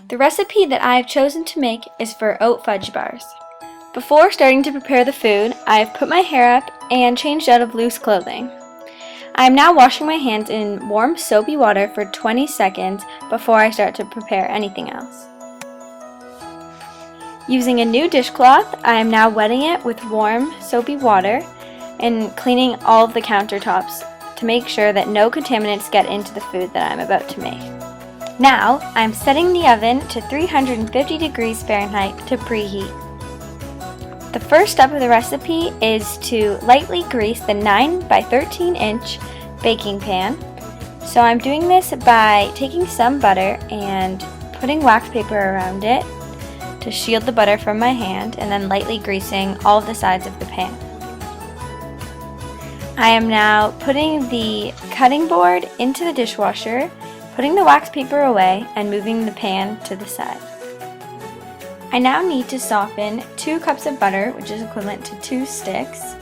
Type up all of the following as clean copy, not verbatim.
The recipe that I have chosen to make is for oat fudge bars. Before starting to prepare the food, I have put my hair up and changed out of loose clothing. I am now washing my hands in warm soapy water for 20 seconds before I start to prepare anything else. Using a new dishcloth, I am now wetting it with warm soapy water and cleaning all of the countertops to make sure that no contaminants get into the food that I'm about to make. Now, I'm setting the oven to 350 degrees Fahrenheit to preheat. The first step of the recipe is to lightly grease the 9 by 13 inch baking pan. So I'm doing this by taking some butter and putting wax paper around it to shield the butter from my hand, and then lightly greasing all of the sides of the pan. I am now putting the cutting board into the dishwasher, putting the wax paper away, and moving the pan to the side. I now need to soften 2 cups of butter, which is equivalent to 2 sticks,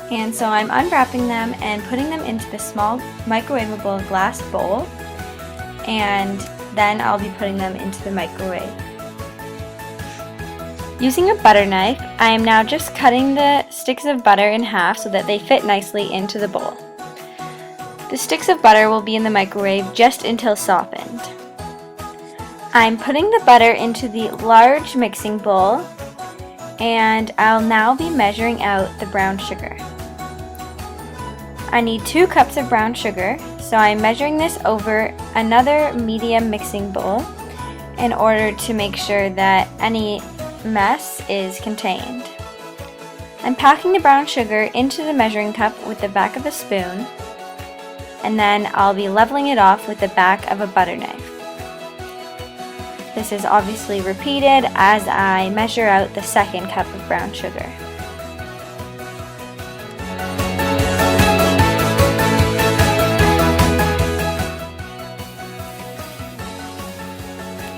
and so I'm unwrapping them and putting them into the small microwavable glass bowl, and then I'll be putting them into the microwave. Using a butter knife, I am now just cutting the sticks of butter in half so that they fit nicely into the bowl. The sticks of butter will be in the microwave just until softened. I'm putting the butter into the large mixing bowl, and I'll now be measuring out the brown sugar. I need 2 cups of brown sugar, so I'm measuring this over another medium mixing bowl in order to make sure that any mess is contained. I'm packing the brown sugar into the measuring cup with the back of a spoon, and then I'll be leveling it off with the back of a butter knife. This is obviously repeated as I measure out the second cup of brown sugar.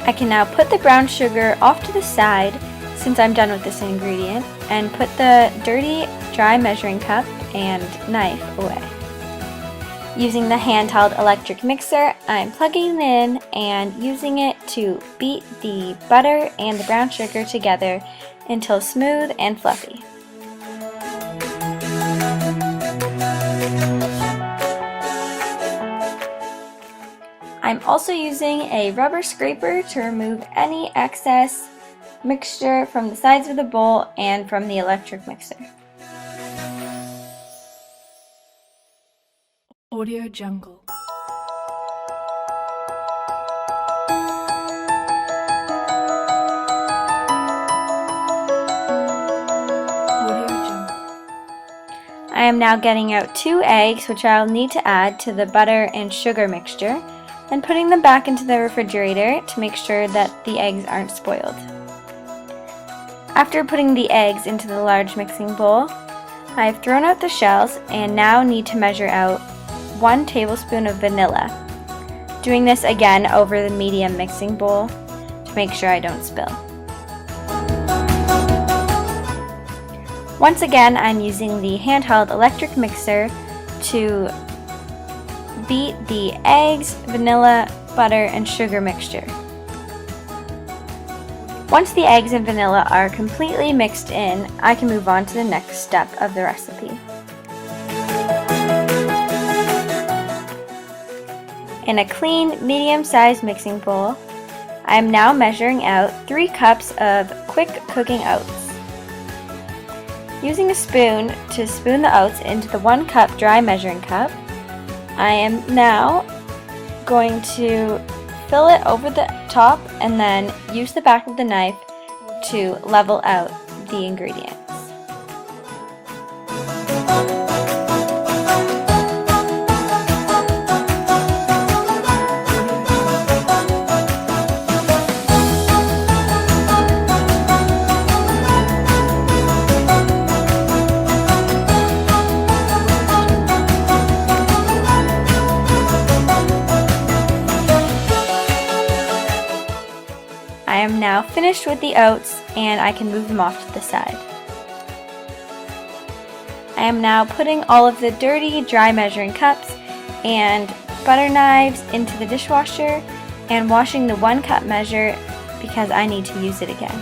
I can now put the brown sugar off to the side since I'm done with this ingredient, and put the dirty, dry measuring cup and knife away. Using the handheld electric mixer, I'm plugging it in and using it to beat the butter and the brown sugar together until smooth and fluffy. I'm also using a rubber scraper to remove any excess mixture from the sides of the bowl and from the electric mixer. Audio Jungle. I am now getting out 2 eggs, which I'll need to add to the butter and sugar mixture, and putting them back into the refrigerator to make sure that the eggs aren't spoiled. After putting the eggs into the large mixing bowl, I have thrown out the shells and now need to measure out 1 tablespoon of vanilla. Doing this again over the medium mixing bowl to make sure I don't spill. Once again, I'm using the handheld electric mixer to beat the eggs, vanilla, butter, and sugar mixture. Once the eggs and vanilla are completely mixed in, I can move on to the next step of the recipe. In a clean, medium-sized mixing bowl, I am now measuring out 3 cups of quick cooking oats. Using a spoon to spoon the oats into the 1 cup dry measuring cup, I am now going to fill it over the top and then use the back of the knife to level out the ingredients. I am now finished with the oats and I can move them off to the side. I am now putting all of the dirty, dry measuring cups and butter knives into the dishwasher and washing the 1 cup measure because I need to use it again.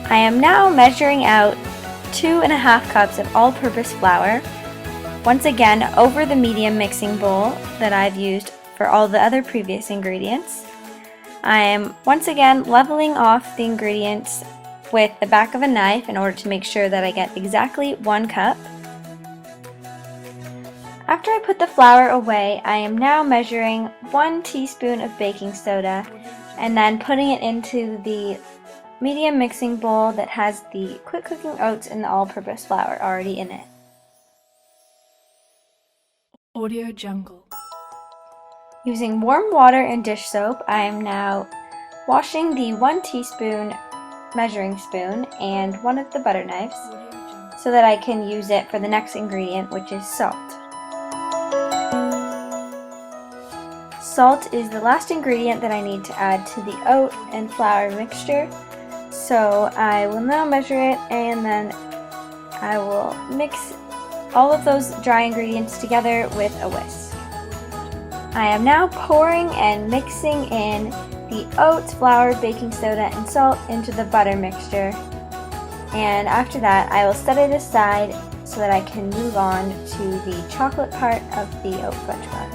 I am now measuring out 2.5 cups of all-purpose flour, once again over the medium mixing bowl that I've used for all the other previous ingredients. I am once again leveling off the ingredients with the back of a knife in order to make sure that I get exactly 1 cup. After I put the flour away, I am now measuring 1 teaspoon of baking soda and then putting it into the medium mixing bowl that has the quick cooking oats and the all-purpose flour already in it. Audio Jungle. Using warm water and dish soap, I am now washing the 1 teaspoon measuring spoon and one of the butter knives so that I can use it for the next ingredient, which is salt. Salt is the last ingredient that I need to add to the oat and flour mixture. So I will now measure it and then I will mix all of those dry ingredients together with a whisk. I am now pouring and mixing in the oats, flour, baking soda, and salt into the butter mixture. And after that, I will set it aside so that I can move on to the chocolate part of the Oat Fudge Bars.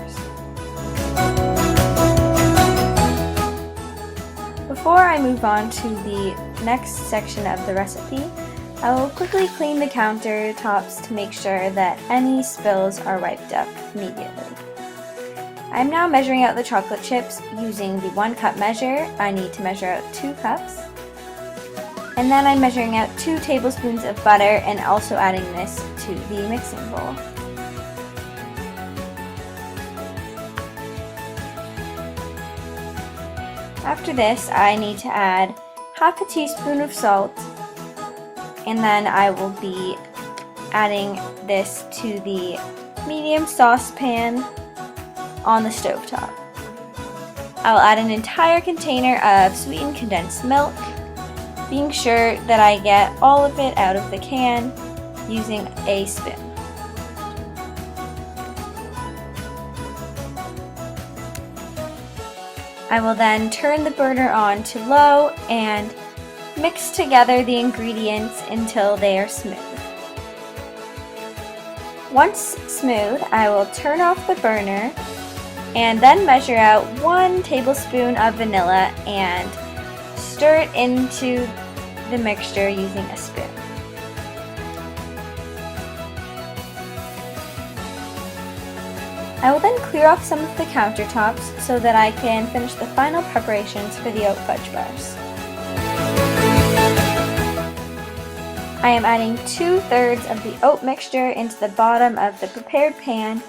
Before I move on to the next section of the recipe, I will quickly clean the countertops to make sure that any spills are wiped up immediately. I am now measuring out the chocolate chips using the 1 cup measure. I need to measure out 2 cups. And then I'm measuring out 2 tablespoons of butter and also adding this to the mixing bowl. After this, I need to add half a teaspoon of salt, and then I will be adding this to the medium saucepan on the stovetop. I will add an entire container of sweetened condensed milk, being sure that I get all of it out of the can using a spoon. I will then turn the burner on to low and mix together the ingredients until they are smooth. Once smooth, I will turn off the burner and then measure out 1 tablespoon of vanilla and stir it into the mixture using a spoon. I will then clear off some of the countertops so that I can finish the final preparations for the Oat Fudge Bars. I am adding 2/3 of the oat mixture into the bottom of the prepared pan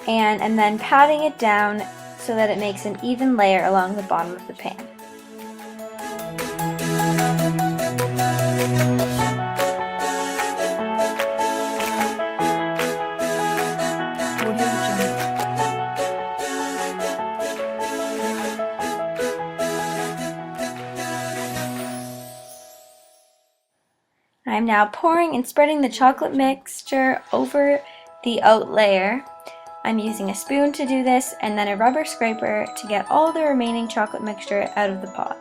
and then patting it down so that it makes an even layer along the bottom of the pan. I am now pouring and spreading the chocolate mixture over the oat layer. I'm using a spoon to do this and then a rubber scraper to get all the remaining chocolate mixture out of the pot.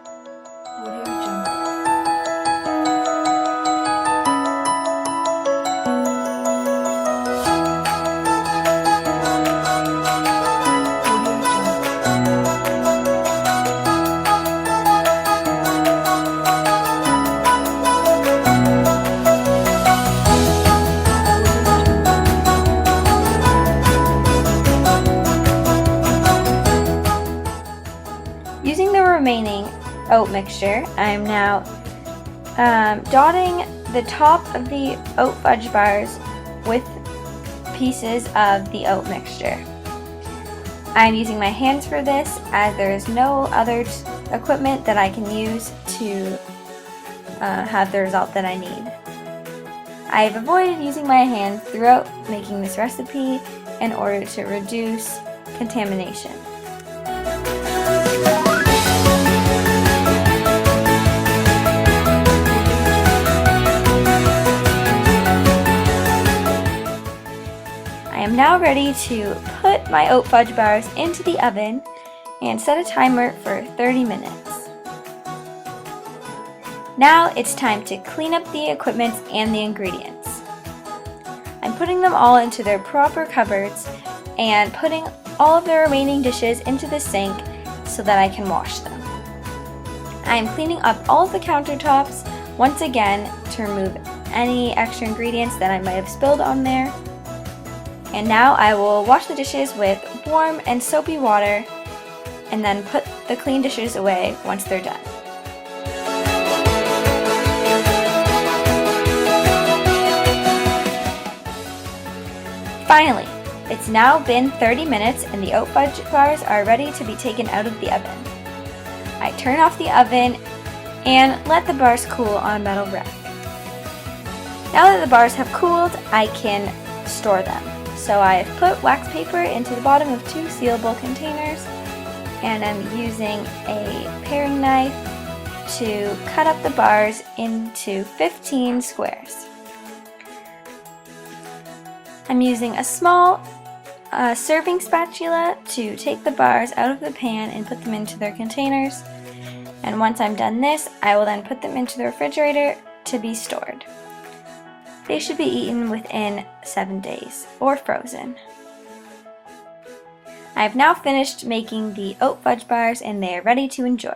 Using the remaining oat mixture, I'm now dotting the top of the Oat Fudge Bars with pieces of the oat mixture. I'm using my hands for this as there is no other equipment that I can use to have the result that I need. I've avoided using my hands throughout making this recipe in order to reduce contamination. now ready to put my oat fudge bars into the oven and set a timer for 30 minutes. Now it's time to clean up the equipment and the ingredients. I'm putting them all into their proper cupboards and putting all of the remaining dishes into the sink so that I can wash them. I am cleaning up all of the countertops once again to remove any extra ingredients that I might have spilled on there. And now I will wash the dishes with warm and soapy water and then put the clean dishes away once they're done. Finally, it's now been 30 minutes and the oat fudge bars are ready to be taken out of the oven. I turn off the oven and let the bars cool on a metal rack. Now that the bars have cooled, I can store them. So I've put wax paper into the bottom of 2 sealable containers, and I'm using a paring knife to cut up the bars into 15 squares. I'm using a small serving spatula to take the bars out of the pan and put them into their containers. And once I'm done this, I will then put them into the refrigerator to be stored. They should be eaten within 7 days or frozen. I have now finished making the oat fudge bars and they are ready to enjoy.